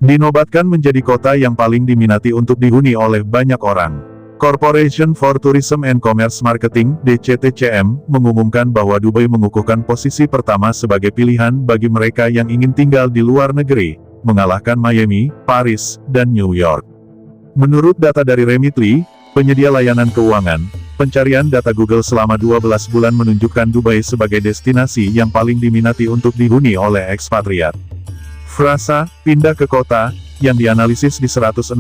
Dinobatkan menjadi kota yang paling diminati untuk dihuni oleh banyak orang. Corporation for Tourism and Commerce Marketing (DCTCM) mengumumkan bahwa Dubai mengukuhkan posisi pertama sebagai pilihan bagi mereka yang ingin tinggal di luar negeri, mengalahkan Miami, Paris, dan New York. Menurut data dari Remitly, penyedia layanan keuangan, pencarian data Google selama 12 bulan menunjukkan Dubai sebagai destinasi yang paling diminati untuk dihuni oleh ekspatriat. Frasa, pindah ke kota, yang dianalisis di 164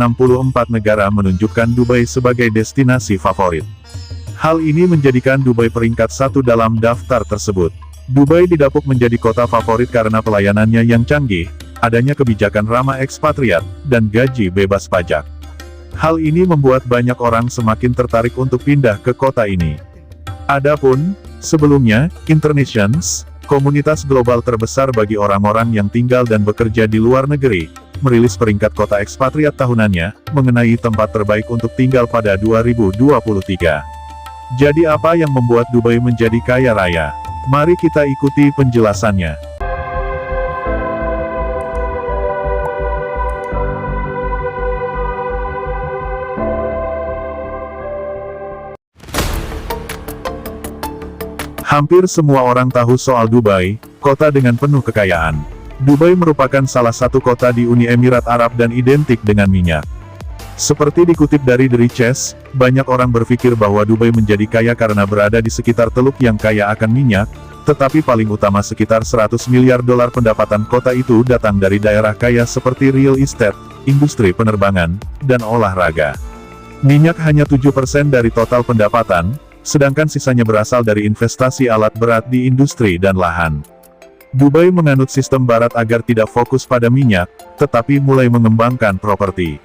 negara menunjukkan Dubai sebagai destinasi favorit. Hal ini menjadikan Dubai peringkat 1 dalam daftar tersebut. Dubai didapuk menjadi kota favorit karena pelayanannya yang canggih, adanya kebijakan ramah ekspatriat, dan gaji bebas pajak. Hal ini membuat banyak orang semakin tertarik untuk pindah ke kota ini. Adapun, sebelumnya, Internations, komunitas global terbesar bagi orang-orang yang tinggal dan bekerja di luar negeri, merilis peringkat kota ekspatriat tahunannya, mengenai tempat terbaik untuk tinggal pada 2023. Jadi apa yang membuat Dubai menjadi kaya raya? Mari kita ikuti penjelasannya. Hampir semua orang tahu soal Dubai, kota dengan penuh kekayaan. Dubai merupakan salah satu kota di Uni Emirat Arab dan identik dengan minyak. Seperti dikutip dari The Riches, banyak orang berpikir bahwa Dubai menjadi kaya karena berada di sekitar teluk yang kaya akan minyak, tetapi paling utama sekitar 100 miliar dolar pendapatan kota itu datang dari daerah kaya seperti real estate, industri penerbangan, dan olahraga. Minyak hanya 7% dari total pendapatan, sedangkan sisanya berasal dari investasi alat berat di industri dan lahan. Dubai menganut sistem barat agar tidak fokus pada minyak, tetapi mulai mengembangkan properti.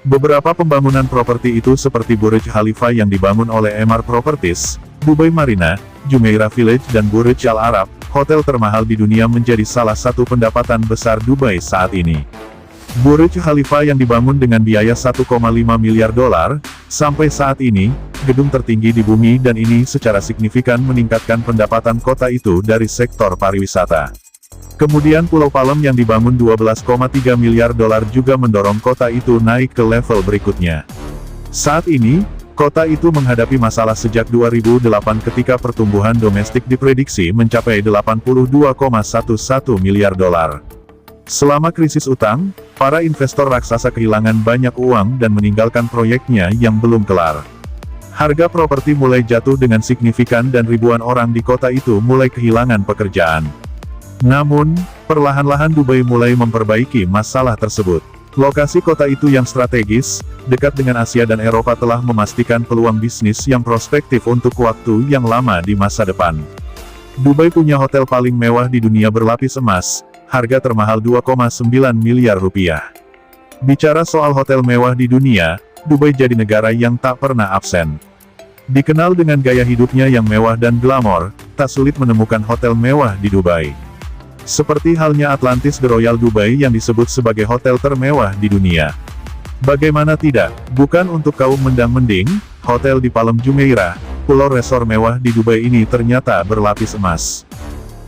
Beberapa pembangunan properti itu seperti Burj Khalifa yang dibangun oleh Emaar Properties, Dubai Marina, Jumeirah Village dan Burj Al Arab, hotel termahal di dunia menjadi salah satu pendapatan besar Dubai saat ini. Burj Khalifa yang dibangun dengan biaya 1,5 miliar dolar, sampai saat ini, gedung tertinggi di bumi dan ini secara signifikan meningkatkan pendapatan kota itu dari sektor pariwisata. Kemudian Pulau Palem yang dibangun 12,3 miliar dolar juga mendorong kota itu naik ke level berikutnya. Saat ini, kota itu menghadapi masalah sejak 2008 ketika pertumbuhan domestik diprediksi mencapai 82,11 miliar dolar. Selama krisis utang, para investor raksasa kehilangan banyak uang dan meninggalkan proyeknya yang belum kelar. Harga properti mulai jatuh dengan signifikan dan ribuan orang di kota itu mulai kehilangan pekerjaan. Namun, perlahan-lahan Dubai mulai memperbaiki masalah tersebut. Lokasi kota itu yang strategis, dekat dengan Asia dan Eropa telah memastikan peluang bisnis yang prospektif untuk waktu yang lama di masa depan. Dubai punya hotel paling mewah di dunia berlapis emas, harga termahal 2,9 miliar rupiah. Bicara soal hotel mewah di dunia, Dubai jadi negara yang tak pernah absen. Dikenal dengan gaya hidupnya yang mewah dan glamor, tak sulit menemukan hotel mewah di Dubai. Seperti halnya Atlantis The Royal Dubai yang disebut sebagai hotel termewah di dunia. Bagaimana tidak, bukan untuk kaum mendang-mending, hotel di Palem Jumeirah, pulau resor mewah di Dubai ini ternyata berlapis emas.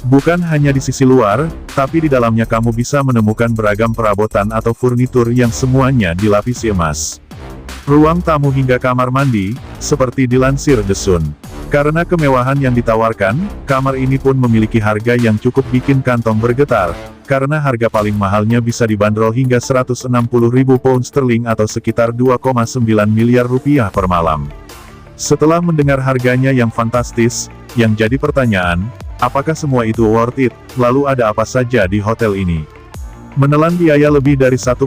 Bukan hanya di sisi luar, tapi di dalamnya kamu bisa menemukan beragam perabotan atau furnitur yang semuanya dilapisi emas. Ruang tamu hingga kamar mandi, seperti dilansir The Sun. Karena kemewahan yang ditawarkan, kamar ini pun memiliki harga yang cukup bikin kantong bergetar, karena harga paling mahalnya bisa dibanderol hingga 160.000 pound sterling atau sekitar 2,9 miliar rupiah per malam. Setelah mendengar harganya yang fantastis, yang jadi pertanyaan, apakah semua itu worth it? Lalu ada apa saja di hotel ini? Menelan biaya lebih dari 1,4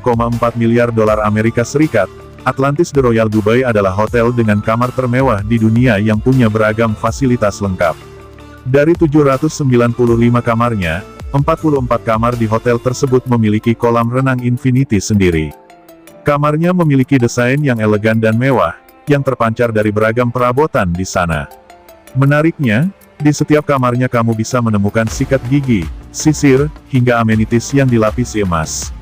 miliar dolar Amerika Serikat, Atlantis The Royal Dubai adalah hotel dengan kamar termewah di dunia yang punya beragam fasilitas lengkap. Dari 795 kamarnya, 44 kamar di hotel tersebut memiliki kolam renang infinity sendiri. Kamarnya memiliki desain yang elegan dan mewah, yang terpancar dari beragam perabotan di sana. Menariknya, di setiap kamarnya kamu bisa menemukan sikat gigi, sisir, hingga amenities yang dilapisi emas.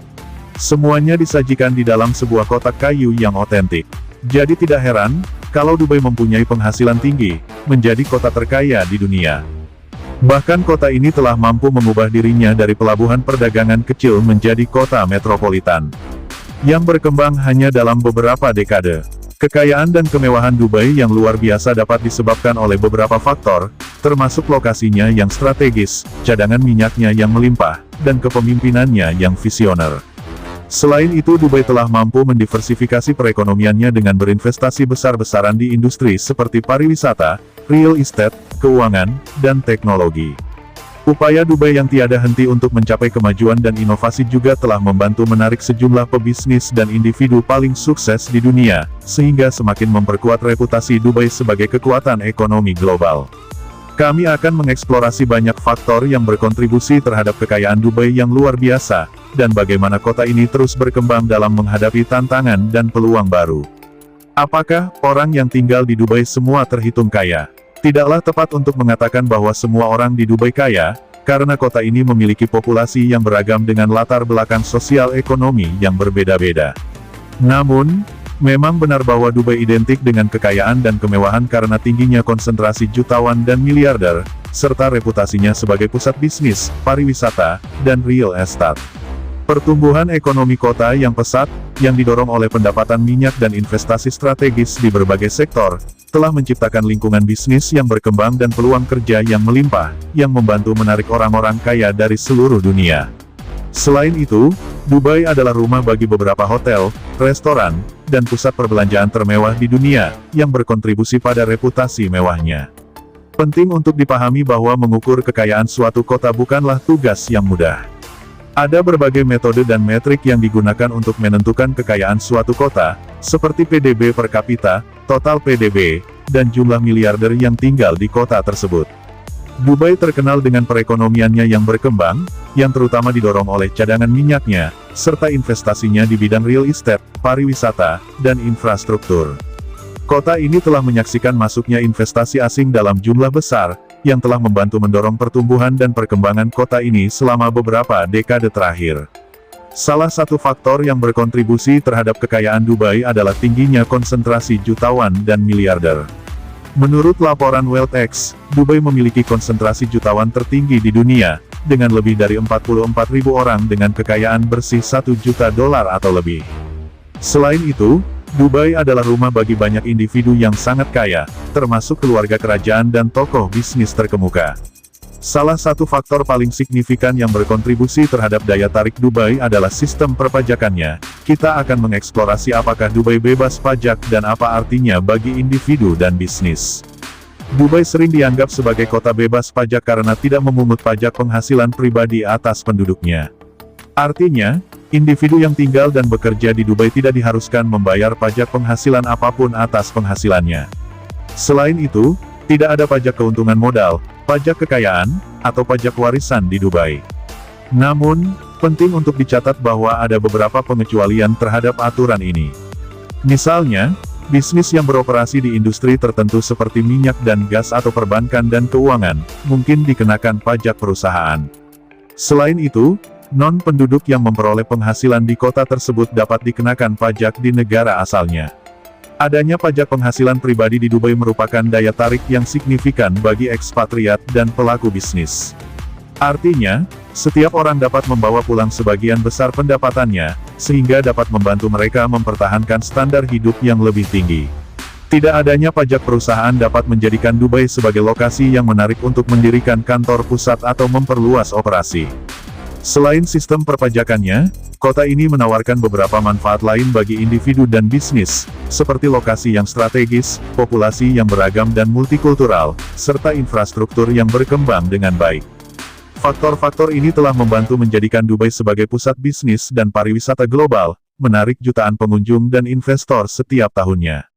Semuanya disajikan di dalam sebuah kotak kayu yang otentik. Jadi tidak heran, kalau Dubai mempunyai penghasilan tinggi, menjadi kota terkaya di dunia. Bahkan kota ini telah mampu mengubah dirinya dari pelabuhan perdagangan kecil menjadi kota metropolitan, yang berkembang hanya dalam beberapa dekade. Kekayaan dan kemewahan Dubai yang luar biasa dapat disebabkan oleh beberapa faktor, termasuk lokasinya yang strategis, cadangan minyaknya yang melimpah, dan kepemimpinannya yang visioner. Selain itu, Dubai telah mampu mendiversifikasi perekonomiannya dengan berinvestasi besar-besaran di industri seperti pariwisata, real estate, keuangan, dan teknologi. Upaya Dubai yang tiada henti untuk mencapai kemajuan dan inovasi juga telah membantu menarik sejumlah pebisnis dan individu paling sukses di dunia, sehingga semakin memperkuat reputasi Dubai sebagai kekuatan ekonomi global. Kami akan mengeksplorasi banyak faktor yang berkontribusi terhadap kekayaan Dubai yang luar biasa, dan bagaimana kota ini terus berkembang dalam menghadapi tantangan dan peluang baru. Apakah orang yang tinggal di Dubai semua terhitung kaya? Tidaklah tepat untuk mengatakan bahwa semua orang di Dubai kaya, karena kota ini memiliki populasi yang beragam dengan latar belakang sosial ekonomi yang berbeda-beda. Namun, memang benar bahwa Dubai identik dengan kekayaan dan kemewahan karena tingginya konsentrasi jutawan dan miliarder, serta reputasinya sebagai pusat bisnis, pariwisata, dan real estate. Pertumbuhan ekonomi kota yang pesat, yang didorong oleh pendapatan minyak dan investasi strategis di berbagai sektor, telah menciptakan lingkungan bisnis yang berkembang dan peluang kerja yang melimpah, yang membantu menarik orang-orang kaya dari seluruh dunia. Selain itu, Dubai adalah rumah bagi beberapa hotel, restoran, dan pusat perbelanjaan termewah di dunia, yang berkontribusi pada reputasi mewahnya. Penting untuk dipahami bahwa mengukur kekayaan suatu kota bukanlah tugas yang mudah. Ada berbagai metode dan metrik yang digunakan untuk menentukan kekayaan suatu kota, seperti PDB per kapita, total PDB, dan jumlah miliarder yang tinggal di kota tersebut. Dubai terkenal dengan perekonomiannya yang berkembang, yang terutama didorong oleh cadangan minyaknya, serta investasinya di bidang real estate, pariwisata, dan infrastruktur. Kota ini telah menyaksikan masuknya investasi asing dalam jumlah besar, yang telah membantu mendorong pertumbuhan dan perkembangan kota ini selama beberapa dekade terakhir. Salah satu faktor yang berkontribusi terhadap kekayaan Dubai adalah tingginya konsentrasi jutawan dan miliarder. Menurut laporan WealthX, Dubai memiliki konsentrasi jutawan tertinggi di dunia, dengan lebih dari 44.000 orang dengan kekayaan bersih $1 juta atau lebih. Selain itu, Dubai adalah rumah bagi banyak individu yang sangat kaya, termasuk keluarga kerajaan dan tokoh bisnis terkemuka. Salah satu faktor paling signifikan yang berkontribusi terhadap daya tarik Dubai adalah sistem perpajakannya. Kita akan mengeksplorasi apakah Dubai bebas pajak dan apa artinya bagi individu dan bisnis. Dubai sering dianggap sebagai kota bebas pajak karena tidak memungut pajak penghasilan pribadi atas penduduknya. Artinya, individu yang tinggal dan bekerja di Dubai tidak diharuskan membayar pajak penghasilan apapun atas penghasilannya. Selain itu, tidak ada pajak keuntungan modal, pajak kekayaan, atau pajak warisan di Dubai. Namun, penting untuk dicatat bahwa ada beberapa pengecualian terhadap aturan ini. Misalnya, bisnis yang beroperasi di industri tertentu seperti minyak dan gas atau perbankan dan keuangan, mungkin dikenakan pajak perusahaan. Selain itu, non-penduduk yang memperoleh penghasilan di kota tersebut dapat dikenakan pajak di negara asalnya. Adanya pajak penghasilan pribadi di Dubai merupakan daya tarik yang signifikan bagi ekspatriat dan pelaku bisnis. Artinya, setiap orang dapat membawa pulang sebagian besar pendapatannya, sehingga dapat membantu mereka mempertahankan standar hidup yang lebih tinggi. Tidak adanya pajak perusahaan dapat menjadikan Dubai sebagai lokasi yang menarik untuk mendirikan kantor pusat atau memperluas operasi. Selain sistem perpajakannya, kota ini menawarkan beberapa manfaat lain bagi individu dan bisnis, seperti lokasi yang strategis, populasi yang beragam dan multikultural, serta infrastruktur yang berkembang dengan baik. Faktor-faktor ini telah membantu menjadikan Dubai sebagai pusat bisnis dan pariwisata global, menarik jutaan pengunjung dan investor setiap tahunnya.